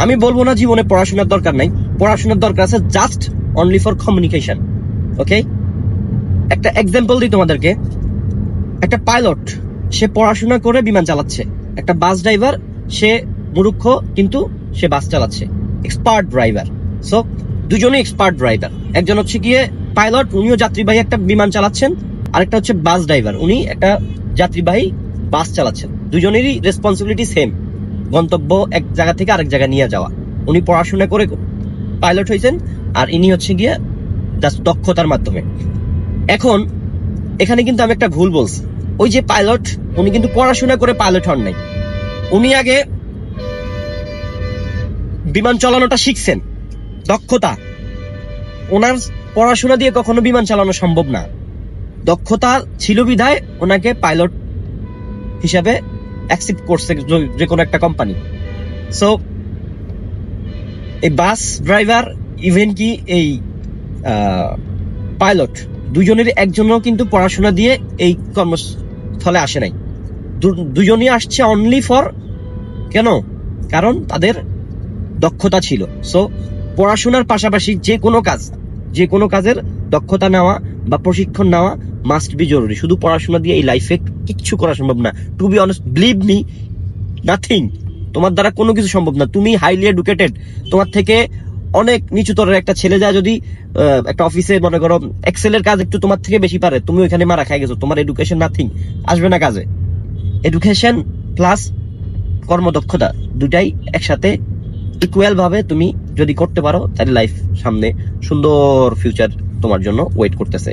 আমি বলবো না জীবনে পড়াশোনার দরকার নাই, পড়াশোনার দরকার আছে জাস্ট অনলি ফর কমিউনিকেশন। ওকে, একটা এক্সাম্পল দিই তোমাদেরকে। একটা পাইলট, সে পড়াশোনা করে বিমান চালাচ্ছে। একটা বাস ড্রাইভার, সে মূর্খ কিন্তু সে বাস চালাচ্ছে, এক্সপার্ট ড্রাইভার। সো দুজনেই এক্সপার্ট ড্রাইভার। একজন হচ্ছে গিয়ে পাইলট, উনিও যাত্রীবাহী একটা বিমান চালাচ্ছেন, আরেকটা হচ্ছে বাস ড্রাইভার, উনি একটা যাত্রীবাহী বাস চালাচ্ছেন। দুজনেরই রেসপন্সিবিলিটি সেম, গন্তব্য এক জায়গা থেকে আরেক জায়গায় নিয়ে যাওয়া। উনি পড়াশোনা করে পাইলট হয়েছেন, আর ইনি হচ্ছে গিয়ে জাস্ট দক্ষতার মাধ্যমে। এখন এখানে কিন্তু আমি একটা ভুল বলছি। ওই যে পাইলট, উনি কিন্তু পড়াশোনা করে পাইলট হন নাই, উনি আগে বিমান চালানোটা শিখছেন, দক্ষতা। ওনার পড়াশোনা দিয়ে কখনো বিমান চালানো সম্ভব না। দক্ষতা ছিল বিধায় ওনাকে পাইলট হিসাবে অ্যাকসেপ্ট করছে যে কোনো একটা কোম্পানি। সো এই বাস ড্রাইভার ইভেন কি এই পাইলট, দুজনের একজনও কিন্তু পড়াশোনা দিয়ে এই কর্মস্থলে আসে নাই। দুজনই আসছে অনলি ফর, কেন? কারণ তাদের দক্ষতা ছিল। সো পড়াশোনার পাশাপাশি যে কোনো কাজের দক্ষতা নেওয়া বা প্রশিক্ষণ নেওয়া মাস্ট বি জরুরি। শুধু পড়াশোনা দিয়ে এই লাইফে কিচ্ছু করা সম্ভব না। To be honest, believe me, nothing. তোমার দ্বারা কোনো কিছু সম্ভব না। তুমি হাইলি এডুকেটেড, তোমার থেকে অনেক নিচু তরের একটা ছেলে যা যদি একটা অফিসে মনে করো এক্সেলের কাজ একটু তোমার থেকে বেশি পারে, তুমি ওইখানে মারা খাই গেছো, তোমার এডুকেশন নাথিং, আসবে না কাজে। এডুকেশন প্লাস কর্মদক্ষতা দুটাই একসাথে ইকুয়াল ভাবে তুমি যদি করতে পারো, তাহলে লাইফ সামনে সুন্দর ফিউচার তোমার জন্য ওয়েট করতেছে।